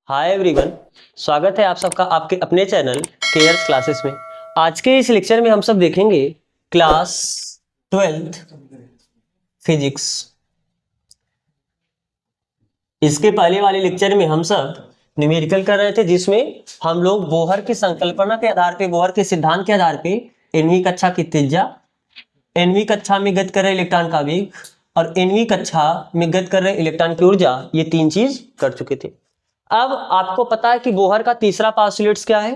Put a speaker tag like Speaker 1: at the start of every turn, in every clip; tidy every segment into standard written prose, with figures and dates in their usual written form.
Speaker 1: Hi everyone, स्वागत है आप सबका आपके अपने चैनल केयर्स क्लासेस में। आज के इस लेक्चर में हम सब देखेंगे क्लास 12th फिजिक्स। इसके पहले वाले लेक्चर में हम सब न्यूमेरिकल कर रहे थे, जिसमें हम लोग बोहर की संकल्पना के आधार पे, बोहर के सिद्धांत के आधार पे 9वीं कक्षा की त्रिज्या, 9वीं कक्षा में गति कर रहे इलेक्ट्रॉन का वेग और 9वीं कक्षा में गति कर रहे इलेक्ट्रॉन की ऊर्जा, ये तीन चीज कर चुके थे। अब आपको पता है कि बोहर का तीसरा पोस्टुलेट्स क्या है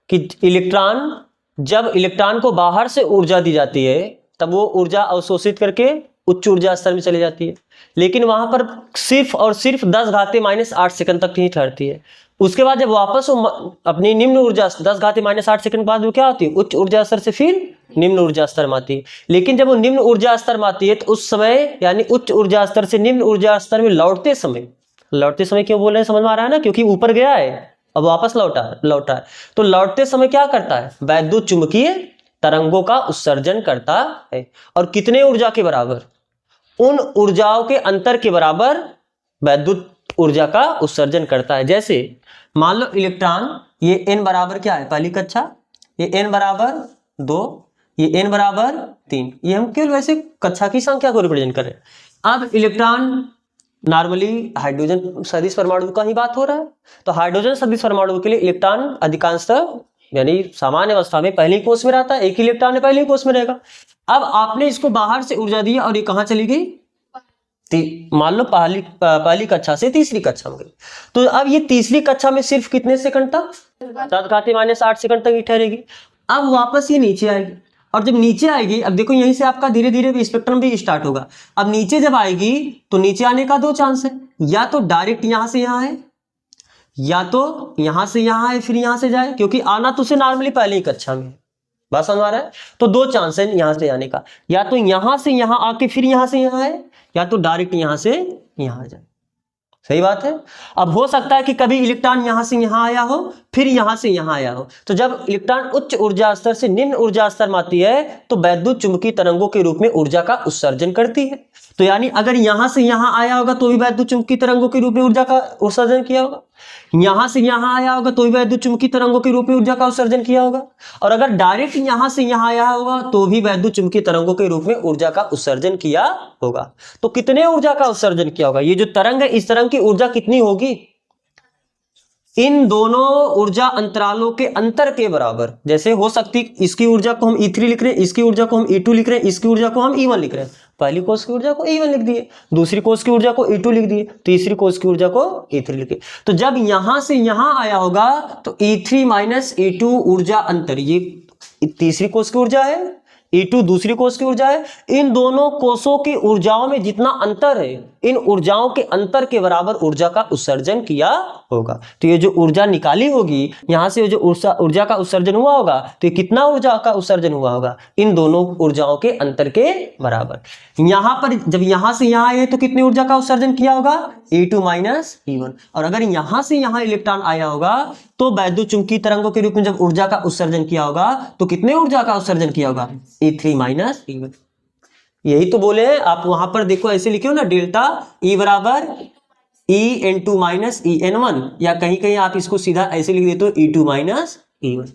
Speaker 1: कि जब इलेक्ट्रॉन को बाहर से ऊर्जा दी जाती है तब वो ऊर्जा अवशोषित करके उच्च ऊर्जा स्तर में चली जाती है, लेकिन वहां पर सिर्फ और सिर्फ 10⁻⁸ सेकंड तक ही ठहरती है। उसके बाद जब वापस वो अपनी निम्न ऊर्जा 10⁻⁸ सेकंड बाद वो क्या होती है, उच्च ऊर्जा स्तर से फिर निम्न ऊर्जा स्तर में आती है। लेकिन जब वो निम्न ऊर्जा स्तर में आती है तो उस समय यानी उच्च ऊर्जा स्तर से निम्न ऊर्जा स्तर में लौटते समय क्यों बोल रहे हैं, समझ में आ रहा है ना, क्योंकि ऊपर गया है अब वापस लौटा है। तो लौटते समय क्या करता है, वैद्युत चुंबकीय तरंगों का उत्सर्जन करता है। और कितने ऊर्जा के बराबर, उन ऊर्जाओं के अंतर के बराबर वैद्युत ऊर्जा का उत्सर्जन करता है। जैसे मान लो इलेक्ट्रॉन, ये n बराबर क्या है, पहली कक्षा, ये n बराबर 2, ये n बराबर 3, ये हम केवल वैसे कक्षा की संख्या को रिप्रेजेंट कर रहे हैं। अब इलेक्ट्रॉन नॉर्मली हाइड्रोजन सदिश परमाणु का ही बात हो रहा है, तो हाइड्रोजन सदिश परमाणु के लिए इलेक्ट्रॉन अधिकांशतः यानी सामान्य अवस्था में पहली कोष में रहता है, एक इलेक्ट्रॉन है पहली कोष में रहेगा। अब आपने इसको बाहर से ऊर्जा दी और ये कहां चली गई, मान लो पहली कक्षा से तीसरी कक्षा में गई। तो अब ये तीसरी कक्षा में सिर्फ कितने सेकंड तक, 10⁻⁸ सेकंड तक ही ठहरेगी। अब वापस ये नीचे आएगी, और जब नीचे आएगी, अब देखो यहीं से आपका धीरे धीरे स्पेक्ट्रम भी स्टार्ट होगा। अब नीचे जब आएगी तो नीचे आने का दो चांस है, या तो डायरेक्ट यहां से यहां है, या तो यहां से यहां है फिर यहां से जाए, क्योंकि आना तो उसे नॉर्मली पहले ही कक्षा में है। बस समझ आ रहा है। तो दो चांस है यहां से आने का, या तो यहां से यहां आके फिर यहां से यहां है, या तो डायरेक्ट यहां से यहां आ जाए। सही बात है। अब हो सकता है कि कभी इलेक्ट्रॉन यहां से यहां आया हो फिर यहां से यहां आया हो, तो जब इलेक्ट्रॉन उच्च ऊर्जा स्तर से निम्न ऊर्जा स्तर में आती है तो वैद्युत चुंबकीय तरंगों के रूप में ऊर्जा का उत्सर्जन करती है। तो यानी अगर यहां से यहां आया होगा तो भी वैद्युत चुंबकीय तरंगों के रूप में ऊर्जा का उत्सर्जन किया होगा, यहां से यहां आया होगा तो भी वैद्युत चुंबकीय तरंगों के रूप में ऊर्जा का उत्सर्जन किया होगा, और अगर डायरेक्ट यहां से यहां आया होगा तो भी वैद्युत चुंबकीय तरंगों के रूप में ऊर्जा का उत्सर्जन किया होगा। तो कितने ऊर्जा का उत्सर्जन किया होगा, ये जो तरंग है इस तरंग की ऊर्जा कितनी होगी, इन दोनों ऊर्जा अंतरालों के अंतर के बराबर। जैसे हो सकती इसकी ऊर्जा को हम E3 लिख रहे हैं, इसकी ऊर्जा को हम E2 लिख रहे हैं, इसकी ऊर्जा को हम E1 लिख रहे हैं। पहली कोष की ऊर्जा को E1 लिख दिए, दूसरी कोष की ऊर्जा को E2 लिख दिए, तीसरी कोष की ऊर्जा को E3 लिखे। तो जब यहां से यहां आया होगा तो E3 - E2 ऊर्जा अंतर, ये तीसरी कोष की ऊर्जा है, E2 दूसरी कोष की ऊर्जा है। इन दोनों कोषों की ऊर्जाओं में जितना अंतर है, इन ऊर्जाओं के अंतर के बराबर ऊर्जा का उत्सर्जन किया होगा। तो ये जो ऊर्जा निकाली होगी यहां से, जो ऊर्जा का उत्सर्जन हुआ होगा, तो ये कितना ऊर्जा का उत्सर्जन हुआ होगा, इन दोनों ऊर्जाओं के अंतर के बराबर। यहां पर जब यहां से यहां आए तो कितनी ऊर्जा का उत्सर्जन किया होगा, E2 - E1। और अगर यहां से यहां इलेक्ट्रॉन आया होगा तो वैद्युत चुंबकीय तरंगों के रूप में जब ऊर्जा का उत्सर्जन किया होगा तो कितने ऊर्जा का उत्सर्जन किया होगा, E3 - E1। यही तो बोले हैं आप, वहां पर देखो ऐसे लिखे हो ना, डेल्टा E बराबर En2 - En1, या कहीं कहीं आप इसको सीधा ऐसे लिख देते हो E2 - E1।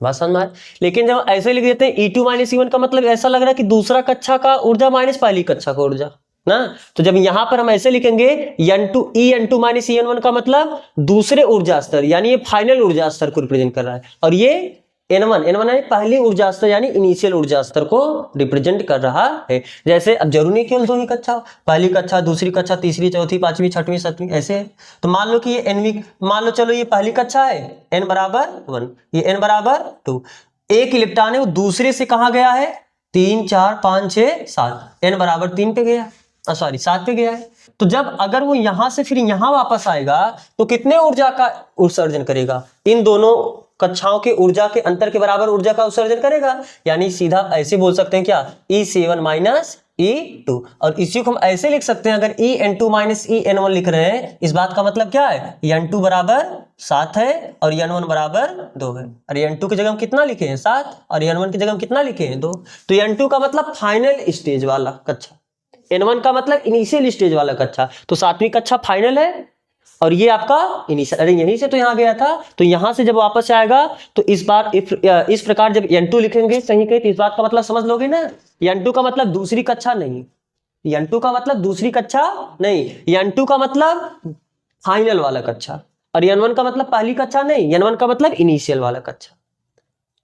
Speaker 1: बात समझ में। लेकिन जब ऐसे लिख देते हैं E2 - E1 का मतलब ऐसा लग रहा है कि दूसरा कक्षा का ऊर्जा माइनस पहली कक्षा का ऊर्जा ना। तो जब यहां पर हम ऐसे लिखेंगे En2 - En1 का मतलब दूसरे ऊर्जा स्तर, यानी ये फाइनल ऊर्जा स्तर को रिप्रेजेंट कर रहा है, और ये N1 यानी पहली ऊर्जा स्तर यानी इनिशियल ऊर्जा स्तर को रिप्रेजेंट कर रहा है। जैसे अब जरूरी नहीं केवल दो ही कक्षा, पहली कक्षा, दूसरी कक्षा, तीसरी, चौथी, पांचवी, छठवीं, सातवीं, ऐसे है। तो मान लो कि ये NV, मान लो चलो ये पहली कक्षा है, N बराबर 1, ये N बराबर 2। एक इलेक्ट्रॉन है वो दूसरे से कहां गया है, 3 4 5 6 7, N बराबर 3 पे गया, सॉरी 7 पे गया है। तो जब अगर वो यहां से फिर यहां वापस आएगा तो कितने ऊर्जा का उत्सर्जन करेगा, इन दोनों कक्षाओं के ऊर्जा के अंतर के बराबर ऊर्जा का उत्सर्जन करेगा। यानी सीधा ऐसे बोल सकते हैं क्या, E7 - E2। और इसी को हम ऐसे लिख सकते हैं, अगर En2 - En1 लिख रहे हैं, इस बात का मतलब क्या है, N2 बराबर 7 है और N1 बराबर 2 है। और N2 की जगह हम कितना लिखे हैं, 7, और N1 की जगह हम कितना लिखे हैं, 2। तो N2 का मतलब फाइनल स्टेज वाला कक्षा, N1 का मतलब इनिशियल स्टेज वाला कक्षा। तो 7वीं कक्षा फाइनल है और ये आपका इनिशियल, अरे यहीं से तो यहाँ गया था, तो यहाँ से जब वापस आएगा तो इस बार इस प्रकार जब n2 लिखेंगे कहीं कहीं तो इस बात का मतलब समझ लोगे ना, n2 का मतलब दूसरी कक्षा नहीं, n2 का मतलब दूसरी कक्षा नहीं, n2 का मतलब फाइनल वाला कक्षा, और n1 का मतलब पहली कक्षा नहीं, n1 का मतलब इनिशियल वाला कक्षा।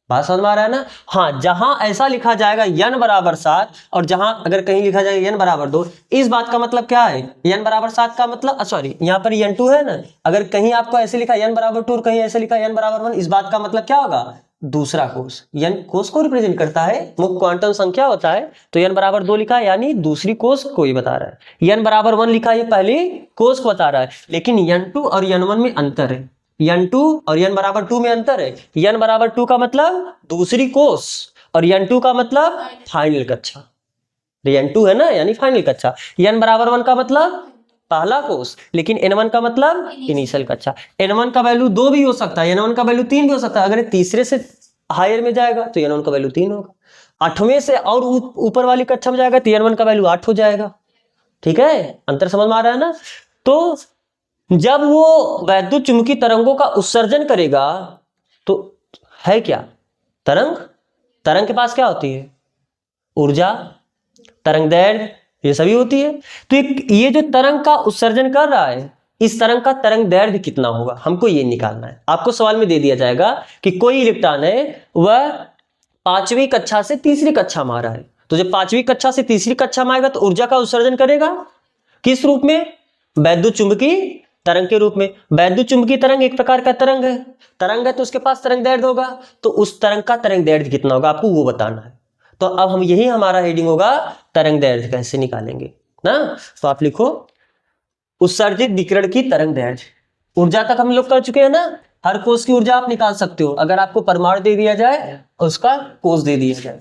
Speaker 1: बात समझ में आ रहा है ना? हाँ, जहां ऐसा लिखा जाएगा n बराबर 7 और जहां अगर कहीं लिखा जाएगा n बराबर 2, इस बात का मतलब क्या है, n बराबर 7 का मतलब सॉरी यहाँ पर n2 है ना, अगर कहीं आपको ऐसे लिखा n बराबर 2 और कहीं ऐसे लिखा n बराबर 1, इस बात का मतलब क्या होगा, दूसरा कोष। n कोष को रिप्रेजेंट करता है, मुख्य क्वांटम संख्या होता है, तो n बराबर 2 लिखा है यानी दूसरी कोष को ही बता रहा है, n बराबर 1 लिखा है ये पहली कोष को बता रहा है, लेकिन n2 और n1 में अंतर है, n2 और n बराबर 2 में अंतर है, n बराबर 2 का मतलब दूसरी कोष और n2 का मतलब फाइनल कक्षा, n2 है ना यानी फाइनल कक्षा, n बराबर 1 का मतलब पहला कोष, लेकिन n1 का मतलब इनिशियल कक्षा। n1 का वैल्यू 2 भी हो सकता है, n1 का वैल्यू 3 भी हो सकता है, अगर तीसरे से हायर में जाएगा तो n1 का वैल्यू 3 होगा, आठवें से और ऊपर वाली कक्षा में जाएगा तो n1 का वैल्यू 8 हो जाएगा। ठीक है, अंतर समझ में आ रहा है ना? तो जब वो वैद्युत चुंबकीय तरंगों का उत्सर्जन करेगा तो है क्या, तरंग, तरंग के पास क्या होती है, ऊर्जा, तरंगदैर्घ्य, ये सभी होती है। तो ये जो तरंग का उत्सर्जन कर रहा है, इस तरंग का तरंगदैर्घ्य कितना होगा, हमको ये निकालना है। आपको सवाल में दे दिया जाएगा कि कोई इलेक्ट्रॉन है वह 5वीं कक्षा से तीसरी कक्षा में आ रहा है, तो जब 5वीं कक्षा से तीसरी कक्षा में आएगा तो ऊर्जा का उत्सर्जन करेगा किस रूप में, वैद्युत चुंबकीय तरंग के रूप में। वैद्युत चुंबकीय तरंग एक प्रकार का तरंग है तो उसके पास तरंगदैर्घ्य होगा, तो उस तरंग का तरंगदैर्घ्य कितना होगा आपको वो बताना है। तो अब हम यही हमारा हेडिंग होगा, तरंगदैर्घ्य कैसे निकालेंगे ना। तो आप लिखो उत्सर्जित विकिरण की तरंगदैर्घ्य, ऊर्जा तक हम लोग कर चुके हैं ना, हर कोष की ऊर्जा आप निकाल सकते हो अगर आपको परमाणु दे दिया जाए और उसका कोष दे दिया जाए।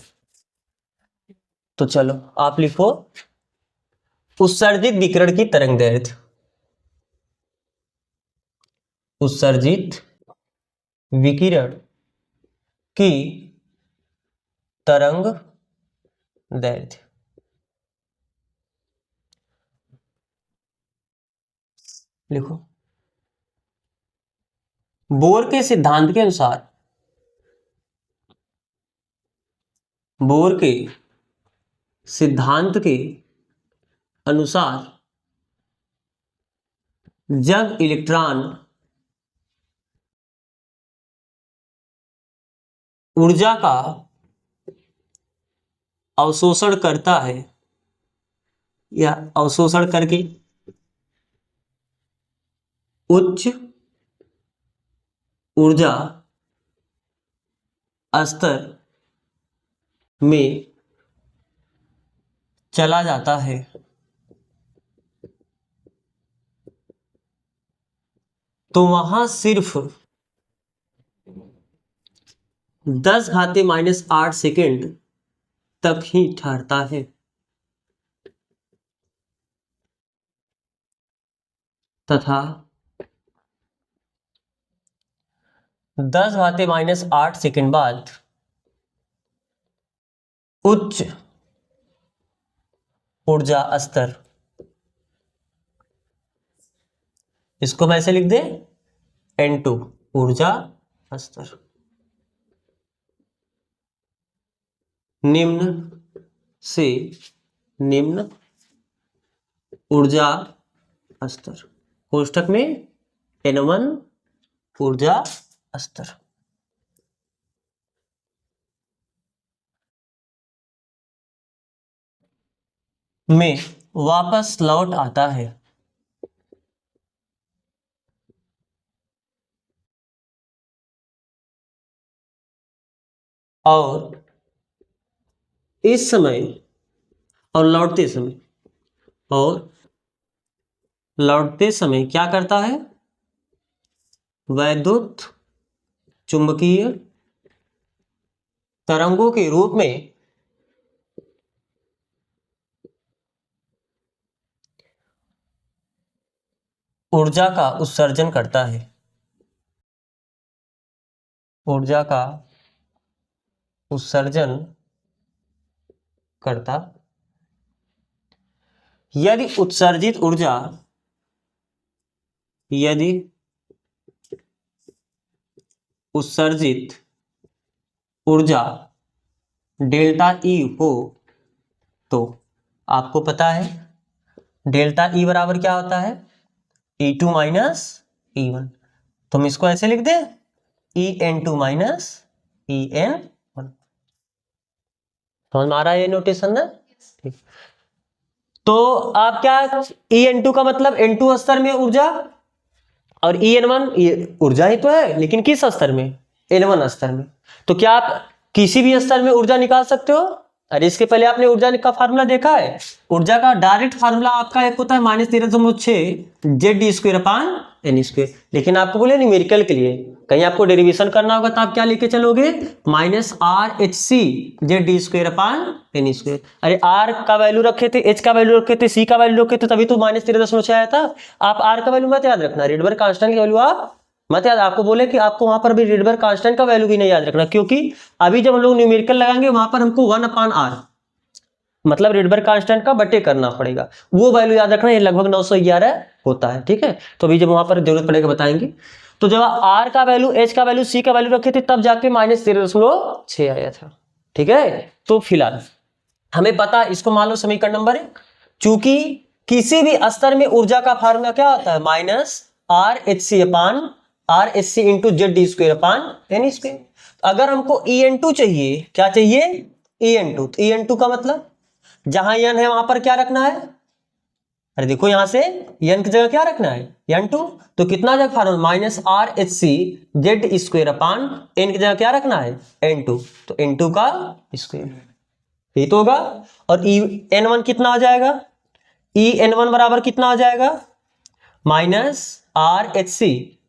Speaker 1: तो चलो आप लिखो उत्सर्जित विकिरण की तरंगदैर्घ्य, उत्सर्जित विकिरण की तरंग दैर्घ्य। लिखो बोर के सिद्धांत के अनुसार, बोर के सिद्धांत के अनुसार जब इलेक्ट्रॉन ऊर्जा का अवशोषण करता है या अवशोषण करके उच्च ऊर्जा स्तर में चला जाता है तो वहां सिर्फ 10⁻⁸ सेकेंड तक ही ठहरता है तथा 10⁻⁸ सेकेंड बाद उच्च ऊर्जा स्तर, इसको मैं ऐसे लिख दे n2 ऊर्जा स्तर, निम्न से निम्न ऊर्जा स्तर, कोष्ठक में n1 ऊर्जा स्तर में वापस लौट आता है और इस समय और लौटते समय क्या करता है, वैद्युत चुंबकीय तरंगों के रूप में ऊर्जा का उत्सर्जन करता है, ऊर्जा का उत्सर्जन करता। यदि उत्सर्जित ऊर्जा यदि उत्सर्जित ऊर्जा डेल्टा ई हो तो आपको पता है डेल्टा ई बराबर क्या होता है, E2 माइनस E1। तो हम इसको ऐसे लिख दें, EN2 माइनस EN1। समझ में आ रहा है ये नोटेशन ना? ठीक। तो आप क्या, EN2 का मतलब N2 स्तर में ऊर्जा, और EN1 ये ऊर्जा ही तो है, लेकिन किस स्तर में, N1 स्तर में। तो क्या आप किसी भी स्तर में ऊर्जा निकाल सकते हो? अरे इसके पहले आपने ऊर्जा का फार्मूला देखा है? ऊर्जा का डायरेक्ट फार्मूला आपका एक होता है -13.6 Z/(d²/(n²), लेकिन आपको बोले न्यूमेरिकल के लिए कहीं आपको डेरिवेशन करना होगा तो आप क्या लेके चलोगे, -RHC Z/(d²/(n²)। अरे R का वैल्यू रखे थे, H का वैल्यू रखे थे, C का वैल्यू रखे थे, तभी तो -13.6 आया था। आप R का वैल्यू मत याद रखना, रिडबर्ग कांस्टेंट की वैल्यू आप मत याद। आपको बोले कि आपको वहां पर भी रिडबर्ग कांस्टेंट का वैल्यू भी नहीं याद रखना, क्योंकि अभी जब हम लोग न्यूमेरिकल लगाएंगे वहां पर हमको 1/R मतलब रिडबर्ग कांस्टेंट का बटे करना पड़ेगा, वो वैल्यू याद रखना। ये लगभग 911 होता है, ठीक है। तो अभी जब वहां पर जरूरत पड़ेगा बताएंगे। तो जब R का वैल्यू, H का वैल्यू, C का वैल्यू रखे थे तब जाके -13.6 आया था, ठीक है। तो फिलहाल हमें पता, इसको मान लो समीकरण नंबर 1। चूंकि किसी भी स्तर में ऊर्जा का फार्मूला क्या होता है, -RHC इंटू Z/(d²/(n²)। अगर हमको EN2 चाहिए, क्या चाहिए, EN2। तो EN2 का मतलब जहां n है वहां पर क्या रखना है, अरे देखो यहां से n की जगह क्या रखना है, N2। तो कितना जगह फार्मूला, -RHC Z/(n) की जगह क्या रखना है, N2। तो N2 का स्क्वायर, ये तो होगा। और EN1 कितना हो जाएगा, EN1 बराबर कितना हो जाएगा, -RHC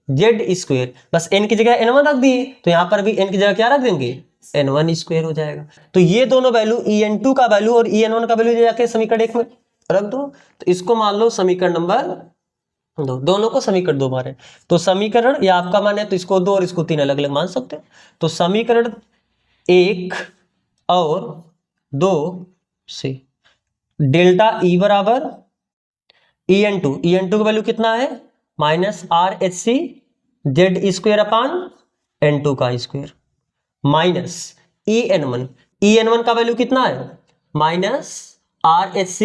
Speaker 1: Z²। बस n की जगह N1 रख दिए, तो यहां पर भी n की जगह क्या रख देंगे, N1² हो जाएगा। तो ये दोनों वैल्यू, EN2 का वैल्यू और EN1 का वैल्यू जाके समीकरण 1 में रख दो। तो इसको मान लो समीकरण नंबर 2, दोनों को समीकरण 2 मारे। तो समीकरण, या आपका मान है तो इसको 2 और इसको 3 अलग अलग मान सकते हैं। तो समीकरण 1 और 2 से डेल्टा ई बराबर EN2 का वैल्यू कितना है, -RHC Z²/(n2) का स्क्वायर, माइनस EN1 का वैल्यू कितना है, -RHC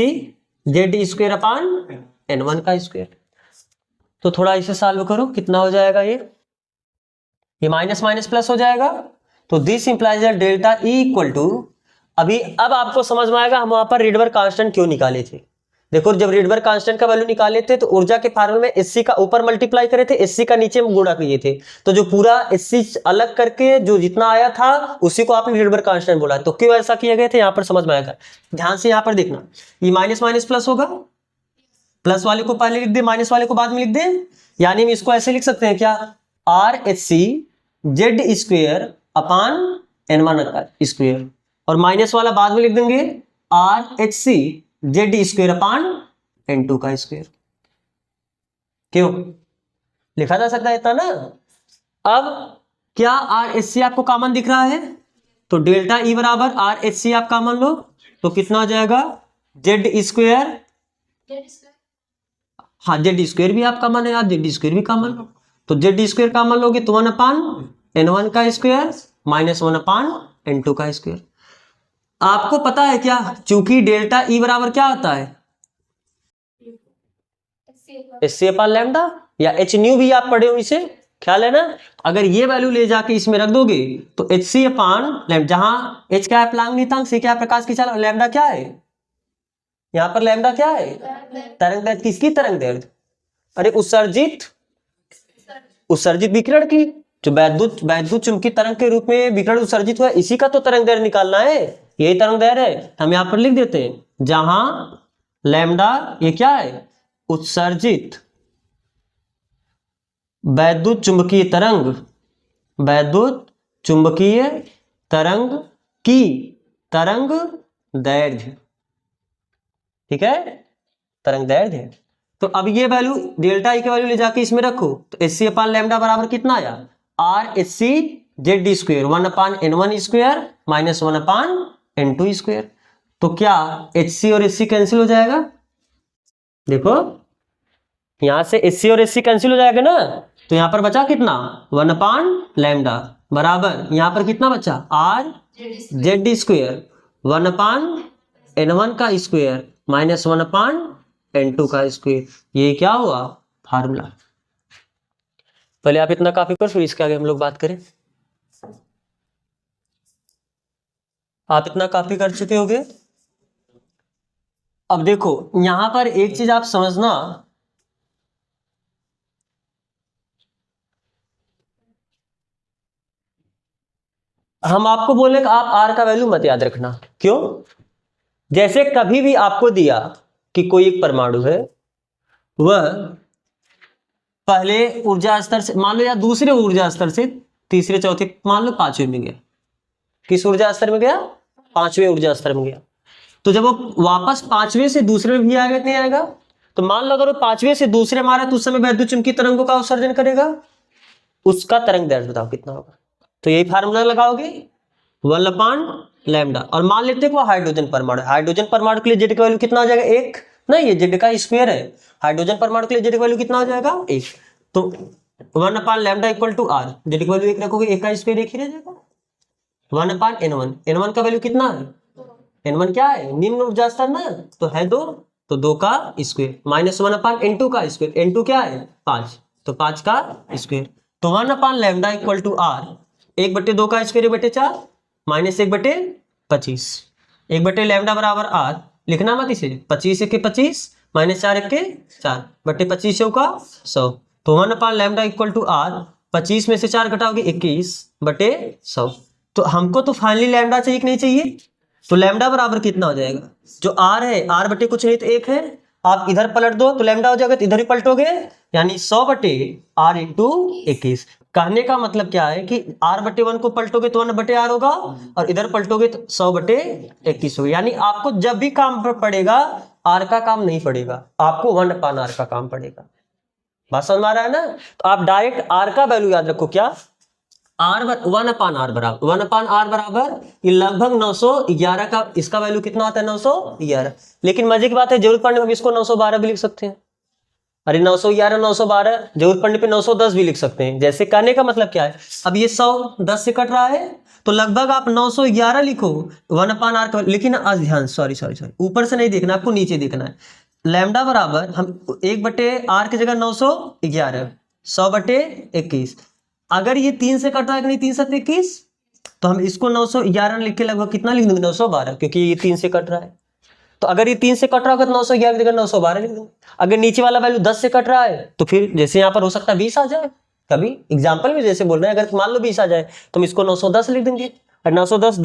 Speaker 1: Z²/(n1) का स्क्वायर। तो थोड़ा इसे सॉल्व करो, कितना हो जाएगा, ये माइनस माइनस प्लस हो जाएगा। तो this implies that delta E equal to, अब आपको समझ में आएगा हम वहां पर रिडबर्ग कांस्टेंट क्यों निकाले थे। देखो जब रिडबर्ग कांस्टेंट का वैल्यू निकाले थे तो ऊर्जा के फार्मूले में एससी का ऊपर मल्टीप्लाई करे थे, एससी का नीचे में गुणा किए थे। तो जो पूरा एससी अलग करके जो जितना आया था उसी को आपने रिडबर्ग कांस्टेंट बोला। तो क्यों ऐसा किया गया था, यहाँ पर समझ में आएगा। ध्यान से यहाँ पर देखना, ये माइनस माइनस प्लस होगा, प्लस वाले को पहले लिख दे, माइनस वाले को बाद में लिख दे। यानी हम इसको ऐसे लिख सकते हैं क्या, RHC Z²/(n1) का स्क्वायर, और माइनस वाला बाद में लिख देंगे RHC Z²/(n2) का स्क्वायर। क्यों लिखा जा सकता है ना। अब क्या RHC आपको कॉमन दिख रहा है, तो डेल्टा ई बराबर RHC आप कॉमन लो, तो कितना हो जाएगा, Z², हाँ Z² भी आप कॉमन है, आप Z² भी कॉमन लो। तो Z² कॉमन लोगे तो 1/(n1) का स्क्वायर -1/(n2) का स्क्वायर। आपको पता है क्या, चूंकि डेल्टा ई बराबर क्या होता है, HC/λ या h न्यू भी आप पढ़े हो, इसे ख्याल है ना। अगर ये वैल्यू ले जाके इसमें रख दोगे तो HC/λ, जहां h क्या है प्लांग नीतांक, c क्या है प्रकाश की चाल, लैम्डा क्या है, यहां पर लैम्डा क्या है, तरंग दैर्घ्य। किसकी तरंग दैर्घ्य, अरे उत्सर्जित विकिरण की, जो वैद्युत चुंबकीय तरंग के रूप में विकिरण उत्सर्जित हुआ, इसी का तो तरंग दैर्घ्य निकालना है, यही तरंग दैर्घ्य है। हम यहाँ पर लिख देते हैं, जहां लैम्डा ये क्या है, उत्सर्जित वैद्युत चुंबकीय तरंग की तरंग दैर्घ्य, ठीक है, तरंग दैर्घ्य। तो अब ये वैल्यू डेल्टा ई की वैल्यू ले जाके इसमें रखो, तो HC/λ बराबर कितना आया, RHC Z² 1/(n1)² -1/(n2)²। तो क्या HC और HC कैंसिल हो जाएगा, देखो यहाँ से एससी और एससी कैंसिल हो जाएगा ना, तो यहाँ पर बचा कितना 1/λ बराबर यहाँ पर कितना बचा are Z D square 1/n1 का स्क्वेयर माइनस 1/n2 का स्क्वेयर। ये क्या हुआ फार्मूला। पहले आप इतना कॉपी कर फिर इसके आगे हम लोग बात करें। आप इतना कॉपी कर चुके होगे। अब देखो यहां पर एक चीज आप समझना, हम आपको बोले कि आप आर का वैल्यू मत याद रखना। क्यों? जैसे कभी भी आपको दिया कि कोई एक परमाणु है, वह पहले ऊर्जा स्तर से मान लो या दूसरे ऊर्जा स्तर से तीसरे चौथे मान लो पांचवें में गया। किस ऊर्जा स्तर में गया? पांचवें ऊर्जा स्तर में गया। तो जब वो वापस पांचवें से दूसरे में भी आएगा नहीं आएगा? तो मान लो अगर वो पांचवें से दूसरे मारा तो उस समय वैद्युत चुंबकीय तरंगों का उत्सर्जन करेगा, उसका तरंग दैर्ध्य बताओ कितना होगा। तो यही फार्मूला लगाओगे 1/λ। और मान लेते हैं वो हाइड्रोजन परमाणु, हाइड्रोजन परमाणु के लिए जेड का वैल्यू कितना हो जाएगा 1, नहीं ये जेड का स्क्वायर है, हाइड्रोजन परमाणु के लिए जेड का वैल्यू कितना हो जाएगा 1। तो 1/λ इक्वल टू आर, जेड का वैल्यू 1 रखोगे 1 का स्क्वायर 1 ही रह जाएगा। 1/n1, n1 का वैल्यू कितना है? n1 क्या है? निम्न ऊर्जा स्तर ना, तो है 2, तो 2 का स्क्वायर माइनस 1/n2 का स्क्वायर, n2 क्या है 5, तो 5 का स्क्वायर। तो 1/λ इक्वल टू आर 1/2 का स्क्वायर 1/4 माइनस 1/25, 1/λ बराबर आर लिखना मत इसे, 25 1 के 25 माइनस 4 1 के 4 बटे 25 का 100। तो 1/λ इक्वल टू आर 25 में से 4 घटाओगे 21/100। तो हमको तो फाइनली लैम्डा चाहिए कि नहीं चाहिए? तो लैम्डा बराबर कितना हो जाएगा? जो आर है आर बटे कुछ नहीं तो 1 है, आप इधर पलट दो तो लैम्डा हो जाएगा, तो इधर ही पलटोगे यानी 100/r इंटू 21। कहने का मतलब क्या है कि r/1 को पलटोगे तो 1/r होगा और इधर पलटोगे तो 100/21 होगा। यानी आपको जब भी काम पड़ेगा r का काम नहीं पड़ेगा, आपको 1/r का काम पड़ेगा। बात समझ में आ रहा है ना? तो आप डायरेक्ट r का वैल्यू याद रखो, क्या r 1/r बराबर ये लगभग 911 का, इसका वैल्यू कितना आता है 911। लेकिन मजे की बात है जरूरत पड़ने पर इसको 912 भी लिख सकते हैं। अरे 911 912 जरूरत पड़ने पे 910 भी लिख सकते हैं। जैसे कहने का मतलब क्या है, अब ये 100 10 से कट रहा है तो लगभग आप 911 लिखो 1/r का। लेकिन आज ध्यान सॉरी ऊपर से नहीं देखना, आपको नीचे देखना है। लैम्डा बराबर हम 1/r की जगह 911 100/21। अगर ये 3 से कट रहा है कि नहीं 3 7 21, तो हम इसको 911 लिख के लगभग कितना लिख देंगे 912, क्योंकि ये 3 से कट रहा है। तो अगर ये 3 से कट रहा होगा तो 911 की जगह 912 लिख दूंगा। अगर नीचे वाला वैल्यू 10 से कट रहा है तो फिर जैसे यहाँ पर हो सकता है 20 आ जाए, कभी एग्जाम्पल में जैसे बोल रहे हैं, अगर मान लो 20 आ जाए तो हम इसको 910 लिख देंगे। और 910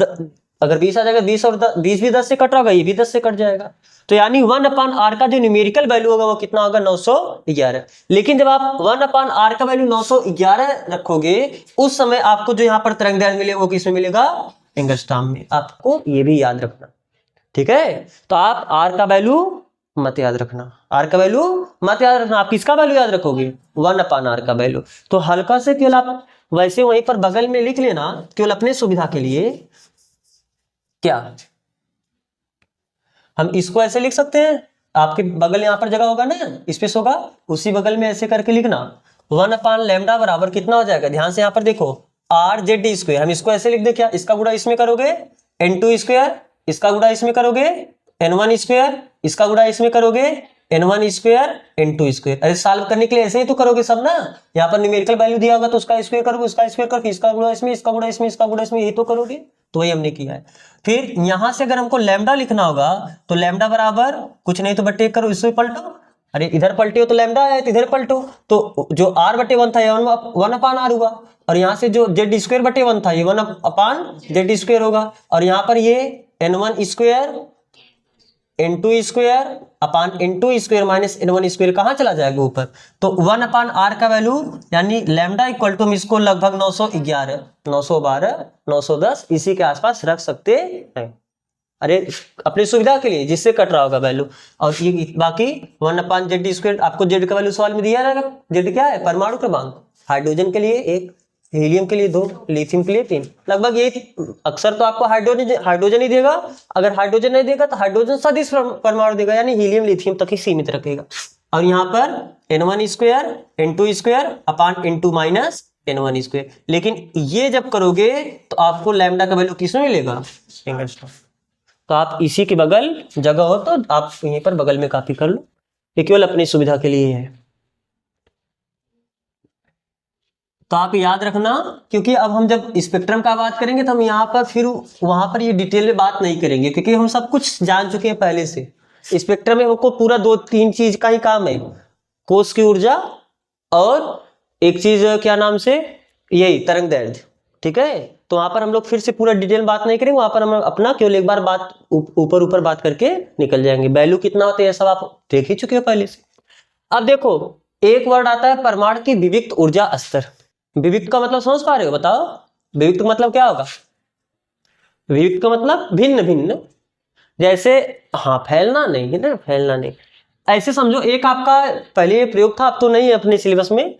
Speaker 1: अगर 20 आ जाएगा 20 और 20 भी 10 से कट रहा होगा, ये भी 10 से कट जाएगा। तो यानी 1/r का जो न्यूमेरिकल वैल्यू होगा वो कितना होगा 911। लेकिन जब आप 1/r का वैल्यू 911 रखोगे उस समय आपको जो यहाँ पर तरंग दैर्ध्य मिलेगा वो किसमें मिलेगा? एंगस्ट्रॉम में। आपको ये भी याद रखना, ठीक है? तो आप r का वैल्यू मत याद रखना, r का वैल्यू मत याद रखना। आप किसका वैल्यू याद रखोगे? 1/r का वैल्यू। तो हल्का से केवल आप वैसे वहीं पर बगल में लिख लेना केवल अपने सुविधा के लिए। क्या हम इसको ऐसे लिख सकते हैं? आपके बगल यहाँ पर जगह होगा ना, स्पेस होगा, उसी बगल में ऐसे करके लिखना 1/λ बराबर कितना हो जाएगा? ध्यान से यहाँ पर देखो r/z स्क्वायर। हम इसको ऐसे लिख दे, क्या इसका गुणा इसमें करोगे n2 स्क्वायर, इसका गुणा इसमें करोगे n1 स्क्वायर, इसका गुणा इसमें करोगे n1 स्क्वायर n2 स्क्वायर। अरे सॉल्व करने के लिए ऐसे ही तो करोगे सब ना। यहाँ पर न्यूमेरिकल वैल्यू दिया होगा तो उसका स्क्वायर करोगे, उसका स्क्वायर करो, फिर इसका गुणा इसमें, इसका गुणा इसमें, इसका गुणा इसमें, यही तो करोगे। तो वही हमने किया है। फिर यहां से अगर हमको लैम्डा लिखना होगा तो लैम्डा बराबर कुछ नहीं तो बट्टे करो, इससे पलटो। अरे इधर पलटे हो तो लैम्डा है तो इधर पलटो, तो जो r/1 था ये 1/r हुआ, और यहाँ से जो z²/1 था ये 1/z² होगा, और यहाँ पर ये n1 square n2 square upon n2 square minus n1 square कहाँ चला जाएगा ऊपर। तो 1/r का वैल्यू यानी लैम्डा इक्वल टू हम इसको लगभग 911 912 910 इसी के आसपास रख सकते हैं। अरे अपनी सुविधा के लिए जिससे कट रहा होगा वैल्यू। और ये बाकी 1/z²। आपको जेड का वैल्यू सवाल में दिया रहेगा। जेड क्या है? परमाणु क्रमांक। हाइड्रोजन के लिए 1, हीलियम के लिए 2, लिथियम के लिए 3। लगभग ये अक्सर तो आपको हाइड्रोजन ही देगा। अगर हाइड्रोजन नहीं देगा तो हाइड्रोजन सदिश परमाणु देगा, यानी हीलियम लिथियम तक ही सीमित रखेगा। और यहाँ पर n1 square n2 square upon n2 minus n1 square. लेकिन ये जब करोगे तो आपको लैम्डा का वैल्यू किसमें मिलेगा, एंगस्ट्रॉम। तो आप इसी के बगल जगह हो तो आप यहीं पर बगल में कॉपी कर लो, ये केवल अपनी सुविधा के लिए है। तो आप याद रखना, क्योंकि अब हम जब स्पेक्ट्रम का बात करेंगे तो हम यहाँ पर फिर वहां पर ये डिटेल में बात नहीं करेंगे, क्योंकि हम सब कुछ जान चुके हैं पहले से। स्पेक्ट्रम में हमको पूरा 2-3 चीज का ही काम है, कोश की ऊर्जा और एक चीज क्या नाम से, यही तरंग दैर्ध्य, ठीक है। तो वहां पर हम लोग फिर से पूरा डिटेल में बात नहीं करेंगे, वहां पर हम अपना केवल एक बार बात ऊपर बात करके निकल जाएंगे। वैल्यू कितना होते हैं सब आप देख ही चुके हो पहले से। अब देखो एक वर्ड आता है परमाणु की विविक्त ऊर्जा स्तर। विविक्त का मतलब समझ पा रहे हो, बताओ विविक्त का मतलब क्या होगा। विविक्त का मतलब भिन्न भिन्न, जैसे हाँ फैलना नहीं है ना, फैलना नहीं, ऐसे समझो। एक आपका पहले ये प्रयोग था, अब तो नहीं है अपने सिलेबस में,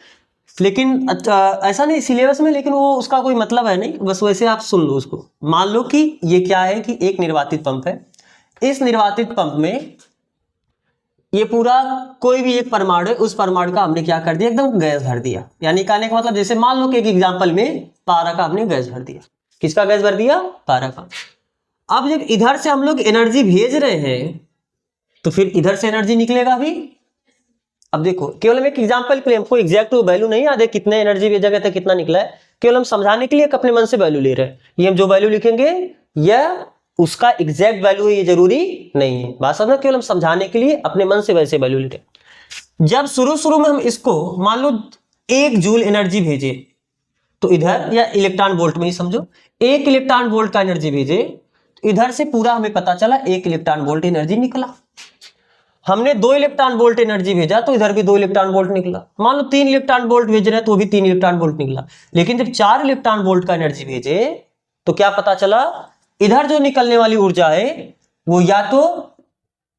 Speaker 1: लेकिन ऐसा नहीं सिलेबस में, लेकिन वो उसका कोई मतलब है नहीं, बस वैसे आप सुन लो उसको। मान लो कि ये क्या है कि एक निर्वातित पंप है, इस निर्वातित पंप में ये पूरा कोई भी एक परमाणु है, उस परमाणु का हमने क्या कर दिया, एकदम गैस भर दिया। यानी कहने का मतलब जैसे मान लो कि एक एग्जांपल में पारा का हमने गैस भर दिया। किसका गैस भर दिया, पारा का। अब जब इधर से हम लोग एनर्जी भेज रहे हैं तो फिर इधर से एनर्जी निकलेगा भी। अब देखो केवल हम एक एग्जांपल के लिए, हमको एग्जैक्ट वैल्यू नहीं याद है कितने एनर्जी भेजा गया था कितना निकला है, केवल हम समझाने के लिए अपने मन से वैल्यू ले रहे हैं। ये हम जो वैल्यू लिखेंगे यह उसका एग्जैक्ट वैल्यू है, ये जरूरी नहीं है। बात समझना, केवल हम समझाने के लिए अपने मन से वैसे वैल्यू ले रहे हैं। जब शुरू में हम इसको मान लो 1 जूल एनर्जी भेजे तो इधर, या इलेक्ट्रॉन वोल्ट में ही समझो, 1 इलेक्ट्रॉन वोल्ट का एनर्जी भेजे तो इधर से पूरा हमें पता चला 1 इलेक्ट्रॉन वोल्ट एनर्जी निकला। हमने 2 इलेक्ट्रॉन वोल्ट एनर्जी भेजा तो इधर भी 2 इलेक्ट्रॉन वोल्ट निकला। मान लो 3 इलेक्ट्रॉन वोल्ट भेज रहे हैं तो भी 3 इलेक्ट्रॉन वोल्ट निकला। लेकिन जब 4 इलेक्ट्रॉन वोल्ट का एनर्जी भेजे तो क्या पता चला, इधर जो निकलने वाली ऊर्जा है वो या तो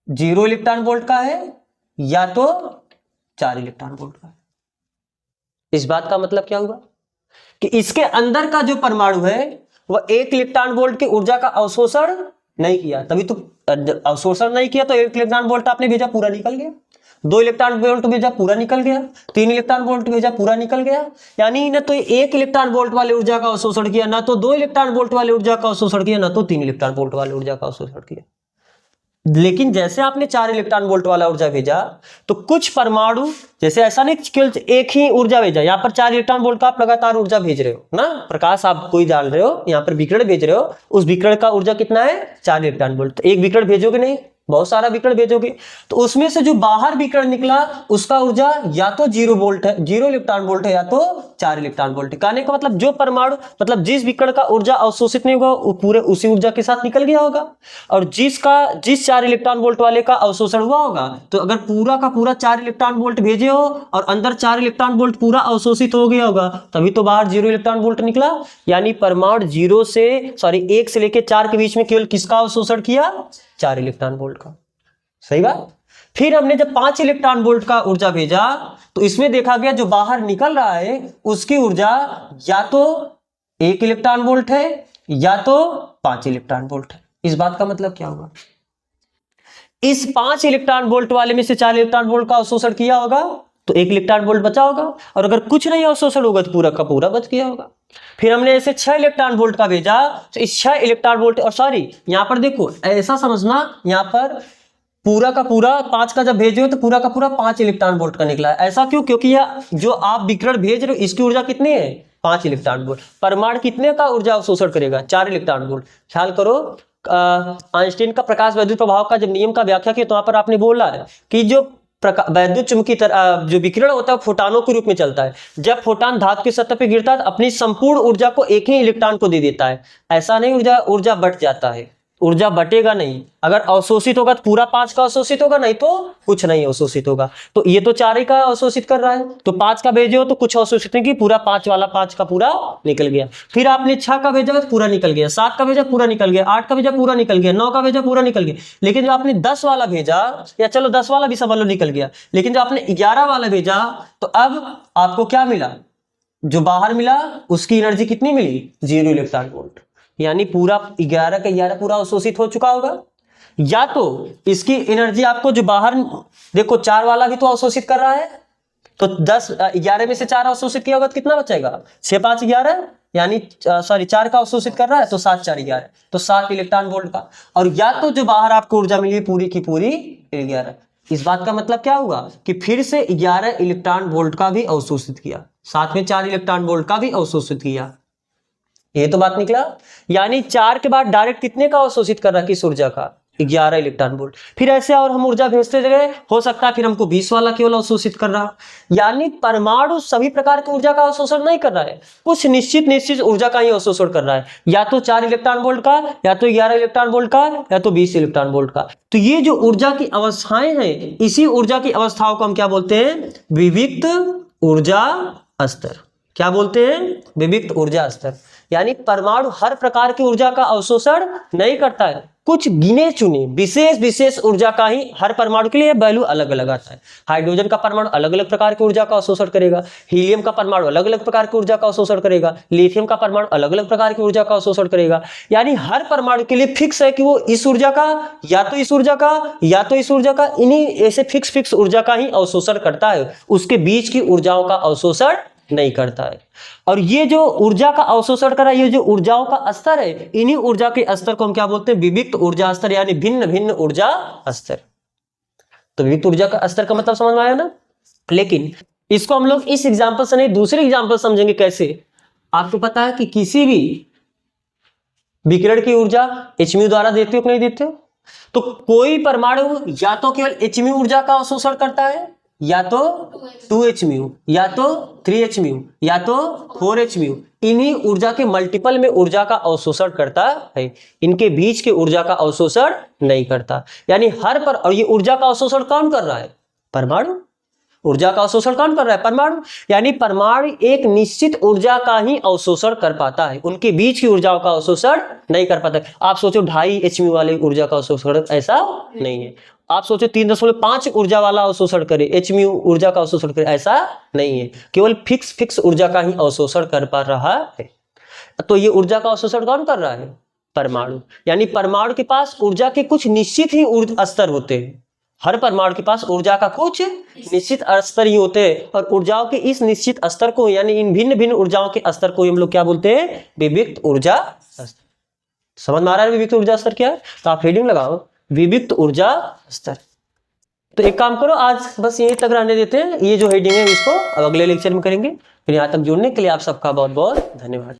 Speaker 1: 0 इलेक्ट्रॉन वोल्ट का है या तो 4 इलेक्ट्रॉन वोल्ट का है। इस बात का मतलब क्या हुआ कि इसके अंदर का जो परमाणु है वह 1 इलेक्ट्रॉन वोल्ट की ऊर्जा का अवशोषण नहीं किया, तभी तो अवशोषण नहीं किया तो 1 इलेक्ट्रॉन वोल्ट आपने भेजा पूरा निकल गया, 2 इलेक्ट्रॉन वोल्ट भेजा पूरा निकल गया, 3 इलेक्ट्रॉन वोल्ट भेजा पूरा निकल गया। यानी न तो 1 इलेक्ट्रॉन वोल्ट वाले ऊर्जा का अवशोषण किया, ना तो 2 इलेक्ट्रॉन वोल्ट वाले ऊर्जा का अवशोषण किया, ना तो 3 इलेक्ट्रॉन वोल्ट वाले ऊर्जा का अवशोषण किया। लेकिन जैसे आपने 4 इलेक्ट्रॉन वोल्ट वाला ऊर्जा भेजा तो कुछ परमाणु, जैसे ऐसा नहीं केवल एक ही ऊर्जा भेजा, यहाँ पर 4 इलेक्ट्रॉन वोल्ट का आप लगातार ऊर्जा भेज रहे हो ना, प्रकाश आप कोई डाल रहे हो, यहाँ पर विकिरण भेज रहे हो, उस विकिरण का ऊर्जा कितना है 4 इलेक्ट्रॉन वोल्ट। तो एक विकिरण भेजोगे नहीं, बहुत सारा विकिरण भेजोगे, तो उसमें से जो बाहर विकिरण निकला उसका ऊर्जा या तो 0 वोल्ट है, 0 इलेक्ट्रॉन वोल्ट है, या तो 4 इलेक्ट्रॉन वोल्ट है। कहने का मतलब जो परमाणु, मतलब जिस विकिरण का ऊर्जा अवशोषित नहीं होगा वो पूरे उसी ऊर्जा के साथ निकल गया होगा, और जिस 4 इलेक्ट्रॉन वोल्ट वाले का अवशोषण हुआ होगा, तो अगर पूरा का पूरा 4 इलेक्ट्रॉन वोल्ट भेजे हो और अंदर 4 इलेक्ट्रॉन वोल्ट पूरा अवशोषित हो गया होगा, तभी तो बाहर 0 इलेक्ट्रॉन वोल्ट निकला। यानी परमाणु 1 से लेके 4 के बीच में केवल किसका अवशोषण किया, 4 इलेक्ट्रॉन वोल्ट का। सही बात। फिर हमने जब 5 इलेक्ट्रॉन वोल्ट का ऊर्जा भेजा तो इसमें देखा गया जो बाहर निकल रहा है उसकी ऊर्जा या तो 1 इलेक्ट्रॉन वोल्ट है या तो 5 इलेक्ट्रॉन वोल्ट है। इस बात का मतलब क्या होगा, इस 5 इलेक्ट्रॉन वोल्ट वाले में से 4 इलेक्ट्रॉन वोल्ट का अवशोषण किया होगा तो 1 इलेक्ट्रॉन वोल्ट बचा होगा, और अगर कुछ नहीं अवशोषण होगा तो पूरा का पूरा बच गया होगा। फिर हमने ऐसे 6 इलेक्ट्रॉन वोल्ट का भेजा तो इस 6 इलेक्ट्रॉन वोल्ट, और सॉरी यहां पर देखो ऐसा समझना, यहां पर पूरा का पूरा 5 का जब भेजे हो तो पूरा का पूरा 5 इलेक्ट्रॉन वोल्ट का निकला है। ऐसा क्यों, क्योंकि यह जो आप विकिरण भेज रहे हो इसकी ऊर्जा कितनी है 5 इलेक्ट्रॉन वोल्ट। परमाणु कितने का ऊर्जा अवशोषण करेगा, 4 इलेक्ट्रॉन वोल्ट। ख्याल करो आइंस्टीन का प्रकाश वैद्युत प्रभाव का जब नियम का व्याख्या किया तो वहां पर आपने बोला है कि जो वैद्युत चुंबकीय जो विकिरण होता है फोटानों के रूप में चलता है। जब फोटान धातु की सतह पर गिरता है तो अपनी संपूर्ण ऊर्जा को एक ही इलेक्ट्रॉन को दे देता है। ऐसा नहीं ऊर्जा बट जाता है, ऊर्जा बटेगा नहीं। अगर अवशोषित होगा तो पूरा 5 का अवशोषित होगा, नहीं तो कुछ नहीं अवशोषित होगा। तो ये तो 4 ही का अवशोषित कर रहा है, तो 5 का भेजे हो तो कुछ अवशोषित नहीं की, पूरा 5 वाला 5 का पूरा निकल गया। फिर आपने 6 का भेजा तो पूरा निकल गया, 7 का भेजा पूरा निकल गया, 8 का भेजा पूरा निकल गया, 9 का भेजा पूरा निकल गया। लेकिन जो आपने 10 वाला भेजा, या चलो 10 वाला भी समझ लो निकल गया, लेकिन जो आपने 11 वाला भेजा तो अब आपको क्या मिला, जो बाहर मिला उसकी एनर्जी कितनी मिली, 0 इलेक्ट्रॉन वोल्ट। यानी पूरा 11 का 11 पूरा अवशोषित हो चुका होगा। या तो इसकी एनर्जी आपको जो बाहर, देखो 4 वाला भी तो अवशोषित कर रहा है, तो 10 11 में से 4 अवशोषित किया होगा तो कितना बचेगा, 6 5 11, यानी सॉरी 4 का अवशोषित कर रहा है तो 7 4 11, तो 7 इलेक्ट्रॉन वोल्ट का। और या तो जो बाहर आपको ऊर्जा मिली पूरी की पूरी 11। इस बात का मतलब क्या हुआ कि फिर से 11 इलेक्ट्रॉन वोल्ट का भी अवशोषित किया, साथ में 4 इलेक्ट्रॉन वोल्ट का भी अवशोषित किया। ये तो बात निकला, यानी 4 के बाद डायरेक्ट कितने का अवशोषित कर रहा है, किस ऊर्जा का, 11 इलेक्ट्रॉन वोल्ट। फिर ऐसे और हम ऊर्जा भेजते गए, हो सकता है फिर हमको 20 वाला केवल अवशोषित कर रहा। यानी परमाणु सभी प्रकार की ऊर्जा का अवशोषण नहीं कर रहा है, कुछ निश्चित ऊर्जा का ही अवशोषण कर रहा है, या तो 4 इलेक्ट्रॉन वोल्ट का, या तो 11 इलेक्ट्रॉन वोल्ट का, या तो 20 इलेक्ट्रॉन वोल्ट का। तो ये जो ऊर्जा की अवस्थाएं हैं, इसी ऊर्जा की अवस्थाओं को हम क्या बोलते हैं, विविक्त ऊर्जा स्तर। क्या बोलते हैं, विविक्त ऊर्जा स्तर। यानी परमाणु हर प्रकार की ऊर्जा का अवशोषण नहीं करता है, कुछ गिने चुने विशेष ऊर्जा का ही, हर परमाणु के लिए वैल्यू अलग अलग आता है। हाइड्रोजन का परमाणु अलग अलग प्रकार की ऊर्जा का अवशोषण करेगा, हीलियम का परमाणु अलग अलग प्रकार की ऊर्जा का अवशोषण करेगा, लिथियम का परमाणु अलग अलग प्रकार की ऊर्जा का अवशोषण करेगा। यानी हर परमाणु के लिए फिक्स है कि वो इस ऊर्जा का, या तो इस ऊर्जा का, या तो इस ऊर्जा का, इन्हीं ऐसे फिक्स ऊर्जा का ही अवशोषण करता है, उसके बीच की ऊर्जाओं का अवशोषण नहीं करता है। और ये जो ऊर्जा का अवशोषण कर रहा है, ये जो ऊर्जाओं का स्तर है, इन्हीं ऊर्जा के स्तर को हम क्या बोलते हैं, विविक्त ऊर्जा स्तर, यानी भिन्न भिन्न ऊर्जा स्तर। तो विविक्त ऊर्जा का स्तर का मतलब समझ में आया ना। लेकिन इसको हम लोग इस एग्जांपल से नहीं, दूसरे एग्जांपल समझेंगे। कैसे, आपको पता है कि किसी भी विकिरण की ऊर्जा hν द्वारा देते हो कि नहीं देते हो, तो कोई परमाणु या तो केवल hν ऊर्जा का अवशोषण करता है, या तो 2hν, या तो 3hν, या तो 4hν, इन्हीं ऊर्जा के मल्टीपल में ऊर्जा का अवशोषण करता है, इनके बीच के ऊर्जा का अवशोषण नहीं करता। यानी हर पर, और ये ऊर्जा का अवशोषण कौन कर रहा है, परमाणु। ऊर्जा का अवशोषण कौन कर रहा है, परमाणु। यानी परमाणु एक निश्चित ऊर्जा का ही अवशोषण कर पाता है, उनके बीच की ऊर्जाओं का अवशोषण नहीं कर पाता। आप सोचो 2.5 hν वाले ऊर्जा का अवशोषण, ऐसा नहीं है। आप सोचो 3.5 ऊर्जा वाला अवशोषण करे, hν ऊर्जा का अवशोषण करे, ऐसा नहीं है। केवल फिक्स ऊर्जा का ही अवशोषण कर पा रहा है। तो ये ऊर्जा का अवशोषण कौन कर रहा है, परमाणु। यानी परमाणु के पास ऊर्जा के कुछ निश्चित ही स्तर होते हैं, हर परमाणु के पास ऊर्जा का कुछ निश्चित स्तर ही होते हैं, और ऊर्जाओं के इस निश्चित स्तर को, यानी इन भिन्न भिन्न ऊर्जाओं के स्तर को हम लोग क्या बोलते हैं, विविक्त ऊर्जा स्तर। समझ में आ रहा है विविक्त ऊर्जा स्तर क्या है। तो आप हेडिंग लगाओ, विविक्त ऊर्जा स्तर। तो एक काम करो, आज बस यहीं तक रहने देते हैं, ये जो हेडिंग है इसको अब अगले लेक्चर में करेंगे। फिर यहाँ तक जुड़ने के लिए आप सबका बहुत बहुत धन्यवाद।